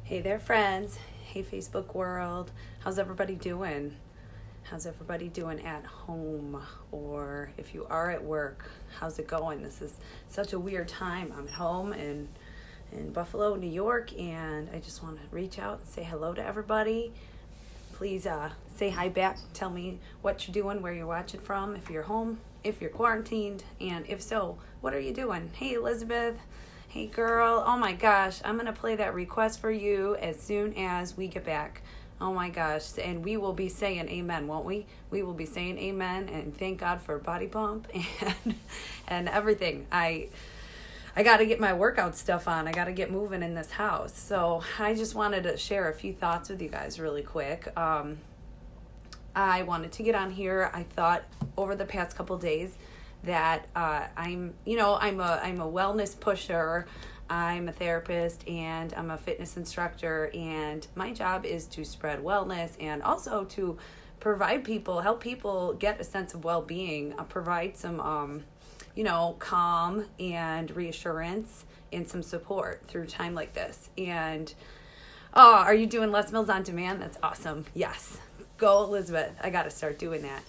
Hey there, friends. Hey, Facebook world. How's everybody doing? How's everybody doing at home? Or if you are at work, how's it going? This is such a weird time. I'm at home in Buffalo, New York, and I just want to reach out and say hello to everybody. Please say hi back. Tell me what you're doing, where you're watching from, if you're home, if you're quarantined, and if so, what are you doing? Hey, Elizabeth. Hey girl, oh my gosh, I'm going to play that request for you as soon as we get back. Oh my gosh, and we will be saying amen, won't we? We will be saying amen and thank God for Body Pump and everything. I got to get my workout stuff on. I got to get moving in this house. So I just wanted to share a few thoughts with you guys really quick. I wanted to get on here. I thought over the past couple days that I'm a wellness pusher. I'm a therapist and I'm a fitness instructor, and my job is to spread wellness and also to help people get a sense of well-being, provide some, calm and reassurance and some support through time like this. And, are you doing Les Mills on Demand? That's awesome. Yes. Go, Elizabeth. I got to start doing that.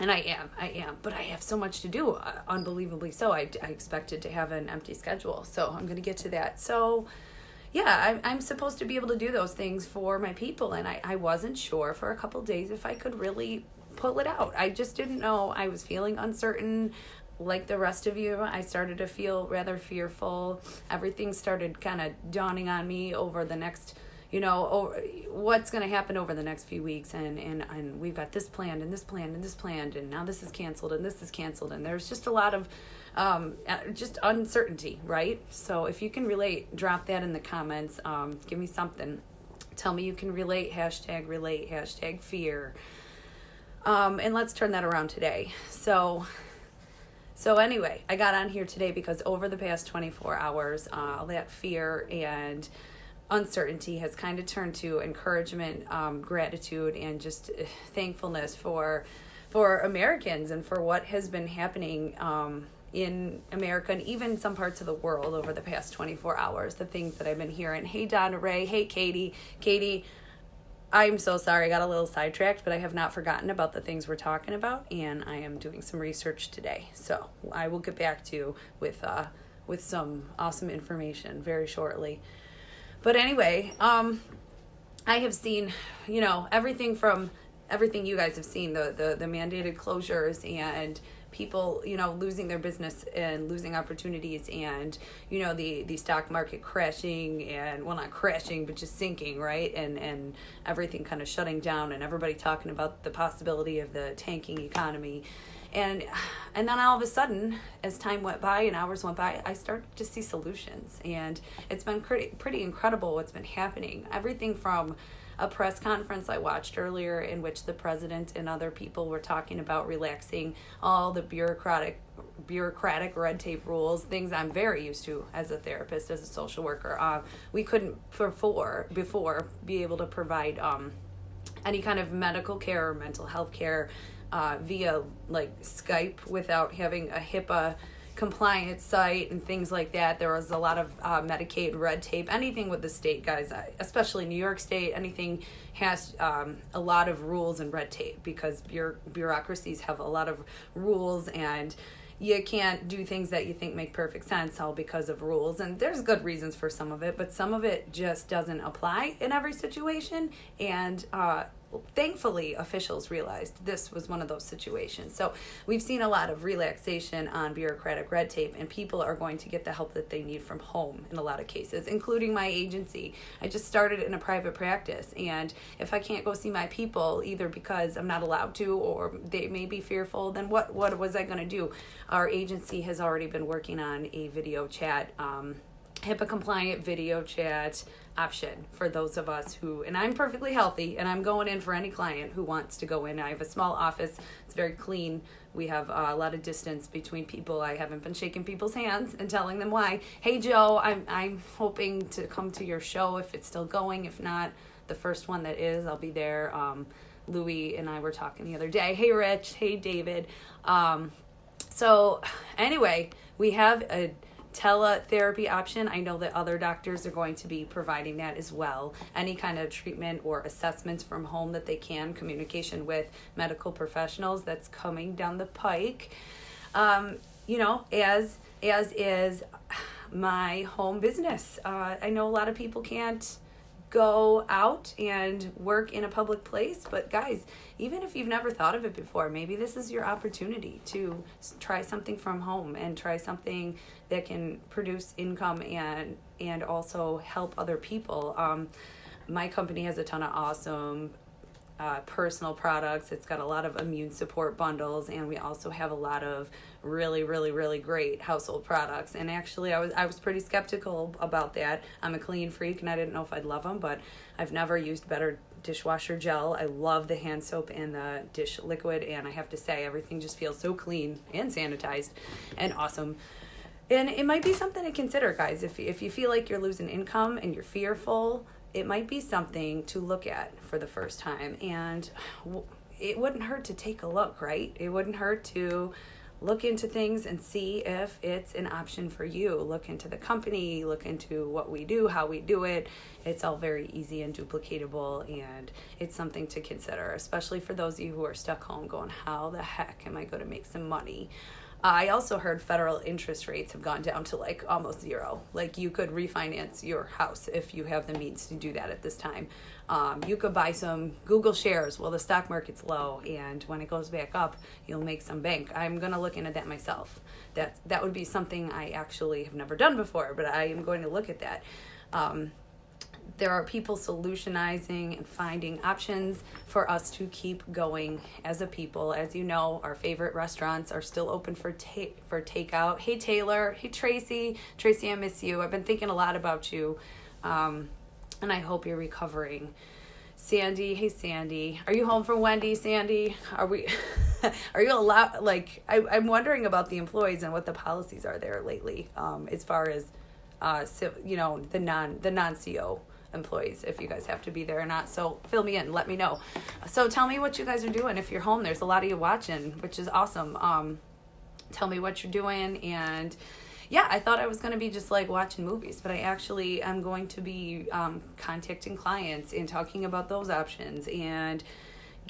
And I am, but I have so much to do, unbelievably so. I expected to have an empty schedule, so I'm going to get to that. So, yeah, I'm supposed to be able to do those things for my people, and I wasn't sure for a couple of days if I could really pull it out. I just didn't know. I was feeling uncertain, like the rest of you. I started to feel rather fearful. Everything started kind of dawning on me over the next what's going to happen over the next few weeks, and we've got this planned and this planned and this planned, and now this is canceled and this is canceled, and there's just a lot of just uncertainty, right? So if you can relate, drop that in the comments. Give me something. Tell me you can relate, hashtag fear. And let's turn that around today. So anyway, I got on here today because over the past 24 hours, all that fear and uncertainty has kind of turned to encouragement, gratitude, and just thankfulness for Americans and for what has been happening in America and even some parts of the world over the past 24 hours, the things that I've been hearing. Hey, Donna Ray. Hey, Katie, I'm so sorry. I got a little sidetracked, but I have not forgotten about the things we're talking about, and I am doing some research today. So I will get back to you with some awesome information very shortly. But anyway, I have seen, everything you guys have seen, the mandated closures and people, losing their business and losing opportunities, and, the stock market crashing and, well, not crashing, but just sinking, right? And everything kind of shutting down, and everybody talking about the possibility of the tanking economy. And then all of a sudden, as time went by and hours went by, I started to see solutions. And it's been pretty incredible what's been happening. Everything from a press conference I watched earlier in which the president and other people were talking about relaxing all the bureaucratic red tape rules, things I'm very used to as a therapist, as a social worker. We couldn't before be able to provide any kind of medical care or mental health care via like Skype without having a HIPAA compliant site and things like that. There was a lot of Medicaid red tape. Anything with the state, guys, especially New York State, anything has a lot of rules and red tape because bureaucracies have a lot of rules, and you can't do things that you think make perfect sense all because of rules. And there's good reasons for some of it, but some of it just doesn't apply in every situation. And thankfully, officials realized this was one of those situations. So we've seen a lot of relaxation on bureaucratic red tape, and people are going to get the help that they need from home in a lot of cases, including my agency. I just started in a private practice, and if I can't go see my people, either because I'm not allowed to or they may be fearful, then what was I going to do? Our agency has already been working on a video chat, HIPAA compliant video chat option for those of us who, and I'm perfectly healthy and I'm going in for any client who wants to go in. I have a small office. It's very clean. We have a lot of distance between people. I haven't been shaking people's hands and telling them why. Hey Joe, I'm hoping to come to your show if it's still going. If not, the first one that is, I'll be there. Louie and I were talking the other day. Hey Rich, hey David. So anyway, we have a teletherapy option. I know that other doctors are going to be providing that as well. Any kind of treatment or assessments from home that they can, communication with medical professionals, that's coming down the pike. As is my home business. I know a lot of people can't go out and work in a public place, but guys, even if you've never thought of it before, maybe this is your opportunity to try something from home and try something that can produce income and also help other people. My company has a ton of awesome personal products. It's got a lot of immune support bundles, and we also have a lot of really, really, really great household products. And actually, I was pretty skeptical about that. I'm a clean freak, and I didn't know if I'd love them, but I've never used better dishwasher gel. I love the hand soap and the dish liquid, and I have to say, everything just feels so clean and sanitized and awesome. And it might be something to consider, guys. If you feel like you're losing income and you're fearful, it might be something to look at for the first time. And it wouldn't hurt to take a look, right? It wouldn't hurt to look into things and see if it's an option for you. Look into the company, look into what we do, how we do it. It's all very easy and duplicatable, and it's something to consider, especially for those of you who are stuck home going, how the heck am I going to make some money? I also heard federal interest rates have gone down to like almost zero. Like, you could refinance your house if you have the means to do that at this time. You could buy some Google shares while the stock market's low, and when it goes back up, you'll make some bank. I'm going to look into that myself. That would be something I actually have never done before, but I am going to look at that. There are people solutionizing and finding options for us to keep going as a people. As you know, our favorite restaurants are still open for takeout. Hey, Taylor. Hey, Tracy. Tracy, I miss you. I've been thinking a lot about you, and I hope you're recovering. Sandy. Hey, Sandy. Are you home from Wendy, Sandy? Are you allowed? Like, I'm wondering about the employees and what the policies are there lately, as far as, the non-CO employees, if you guys have to be there or not. So fill me in, let me know. So tell me what you guys are doing. If you're home, there's a lot of you watching, which is awesome. Tell me what you're doing. And yeah, I thought I was going to be just like watching movies, but I actually am going to be contacting clients and talking about those options, and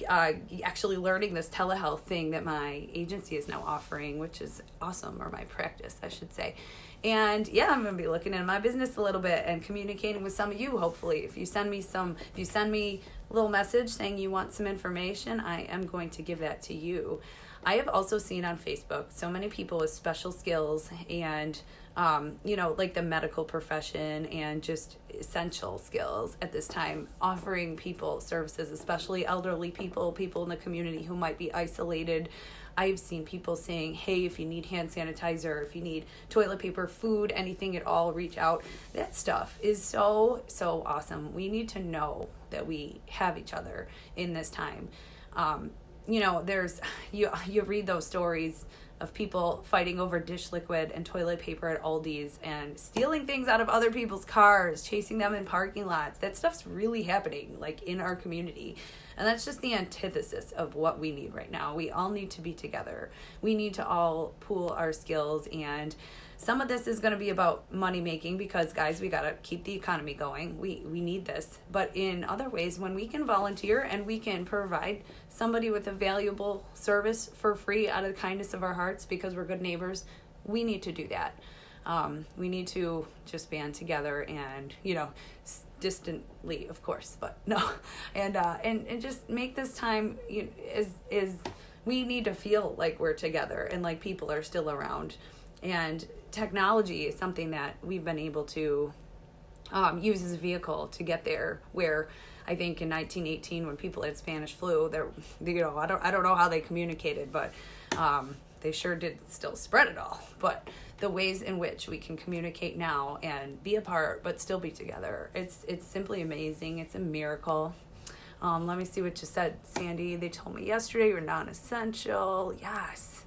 actually learning this telehealth thing that my agency is now offering, which is awesome, or my practice, I should say. And yeah, I'm going to be looking into my business a little bit and communicating with some of you, hopefully. If you send me a little message saying you want some information, I am going to give that to you. I have also seen on Facebook so many people with special skills and, like the medical profession and just essential skills at this time, offering people services, especially elderly people in the community who might be isolated. I've seen people saying, hey, if you need hand sanitizer, if you need toilet paper, food, anything at all, reach out. That stuff is so, so awesome. We need to know that we have each other in this time. There's, you read those stories of people fighting over dish liquid and toilet paper at Aldi's and stealing things out of other people's cars, chasing them in parking lots. That stuff's really happening, like, in our community. And that's just the antithesis of what we need right now. We all need to be together. We need to all pool our skills, and some of this is going to be about money making because, guys, we got to keep the economy going. We need this. But in other ways, when we can volunteer and we can provide somebody with a valuable service for free out of the kindness of our hearts because we're good neighbors, we need to do that. We need to just band together and, distantly, of course, but no, and just make this time is we need to feel like we're together and like people are still around. And technology is something that we've been able to use as a vehicle to get there. Where I think in 1918, when people had Spanish flu, I don't know how they communicated, but they sure did still spread it all. But the ways in which we can communicate now and be apart but still be together, it's simply amazing. It's a miracle. Let me see what you said, Sandy. They told me yesterday you're non-essential. Yes.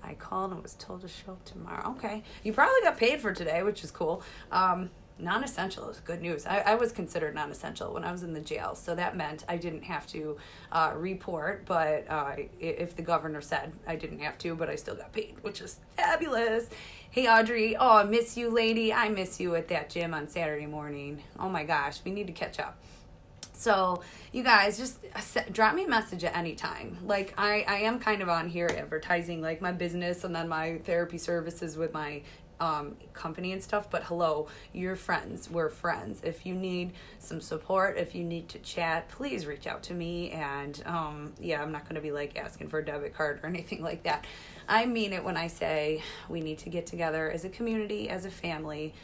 I called and was told to show up tomorrow. Okay. You probably got paid for today, which is cool. Non-essential is good news. I was considered non-essential when I was in the jail, so that meant I didn't have to report, but if the governor said I didn't have to, but I still got paid, which is fabulous. Hey, Audrey. Oh, I miss you, lady. I miss you at that gym on Saturday morning. Oh my gosh, we need to catch up. So, you guys, just drop me a message at any time. Like, I am kind of on here advertising, like, my business and then my therapy services with my company and stuff. But hello, you're friends. We're friends. If you need some support, if you need to chat, please reach out to me. And, yeah, I'm not going to be, like, asking for a debit card or anything like that. I mean it when I say we need to get together as a community, as a family.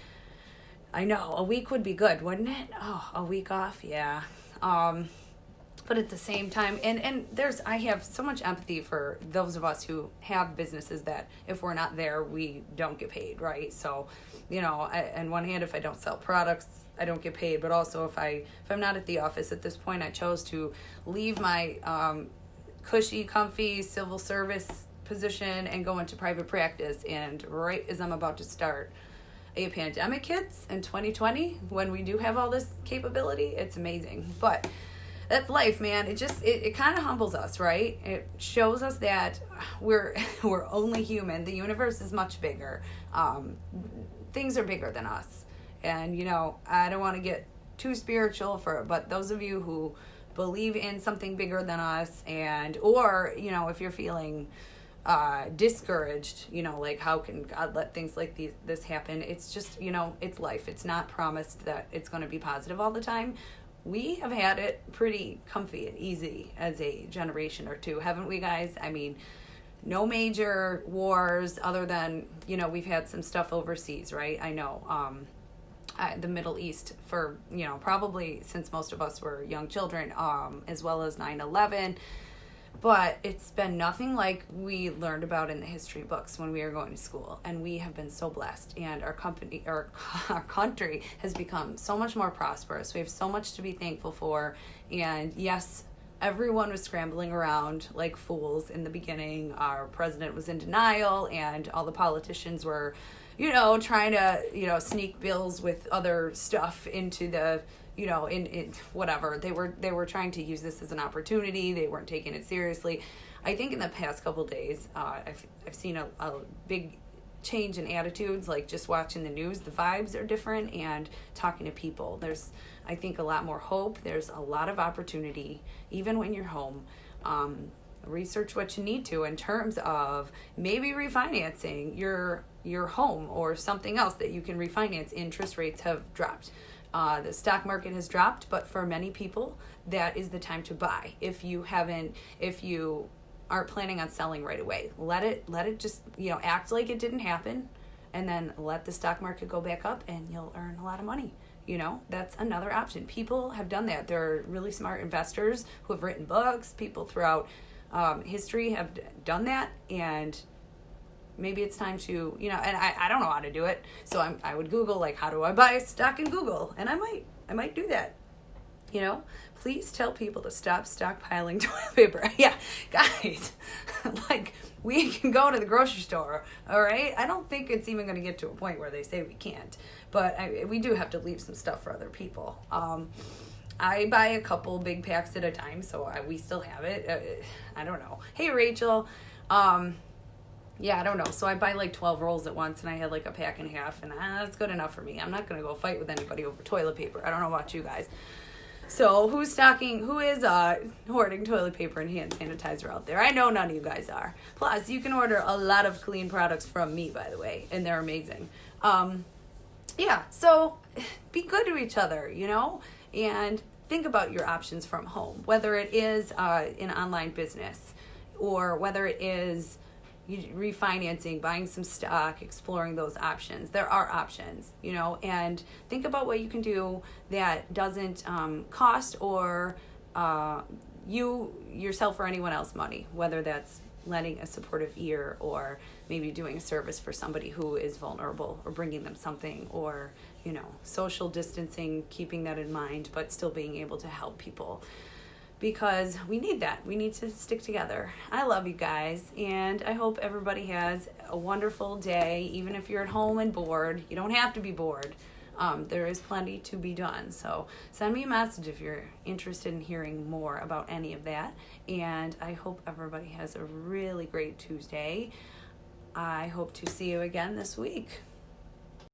I know, a week would be good, wouldn't it? Oh, a week off, yeah. But at the same time, and I have so much empathy for those of us who have businesses that if we're not there, we don't get paid, right? So, on one hand, if I don't sell products, I don't get paid. But also, if I'm not at the office at this point, I chose to leave my cushy, comfy civil service position and go into private practice. And right as I'm about to start a pandemic hits in 2020, when we do have all this capability, it's amazing. But that's life, man. It kind of humbles us, right? It shows us that we're only human. The universe is much bigger. Things are bigger than us. And I don't want to get too spiritual but those of you who believe in something bigger than us, or if you're feeling discouraged, like how can God let things like this happen? It's just, it's life. It's not promised that it's going to be positive all the time. We have had it pretty comfy and easy as a generation or two, haven't we, guys? I mean, no major wars other than, we've had some stuff overseas, right? I know, the Middle East for, probably since most of us were young children, as well as 9/11. But it's been nothing like we learned about in the history books when we were going to school. And we have been so blessed. And our country has become so much more prosperous. We have so much to be thankful for. And yes, everyone was scrambling around like fools in the beginning. Our president was in denial, and all the politicians were, trying to, sneak bills with other stuff into the, in whatever. They were trying to use this as an opportunity. They weren't taking it seriously. I think in the past couple days, I've seen a big change in attitudes, like just watching the news. The vibes are different, and talking to people. There's, I think, a lot more hope. There's a lot of opportunity, even when you're home. Research what you need to in terms of maybe refinancing your home or something else that you can refinance. Interest rates have dropped. The stock market has dropped, but for many people, that is the time to buy. If you aren't planning on selling right away, let it just, act like it didn't happen, and then let the stock market go back up, and you'll earn a lot of money. That's another option. People have done that. There are really smart investors who have written books. People throughout history have done that, and maybe it's time to, and I don't know how to do it. So I would Google, like, how do I buy a stock in Google? And I might do that. Please tell people to stop stockpiling toilet paper. Yeah, guys, like, we can go to the grocery store, all right? I don't think it's even going to get to a point where they say we can't. But we do have to leave some stuff for other people. I buy a couple big packs at a time, so we still have it. I don't know. Hey, Rachel. Yeah, I don't know. So I buy like 12 rolls at once, and I had like a pack and a half, and that's good enough for me. I'm not going to go fight with anybody over toilet paper. I don't know about you guys. So who is hoarding toilet paper and hand sanitizer out there? I know none of you guys are. Plus, you can order a lot of clean products from me, by the way, and they're amazing. Yeah, so be good to each other, and think about your options from home, whether it is an online business or whether it is refinancing, buying some stock, exploring those options. There are options, and think about what you can do that doesn't cost or you yourself or anyone else money, whether that's lending a supportive ear or maybe doing a service for somebody who is vulnerable or bringing them something, or social distancing, keeping that in mind, but still being able to help people. Because we need that. We need to stick together. I love you guys, and I hope everybody has a wonderful day. Even if you're at home and bored, you don't have to be bored. There is plenty to be done. So send me a message if you're interested in hearing more about any of that. And I hope everybody has a really great Tuesday. I hope to see you again this week.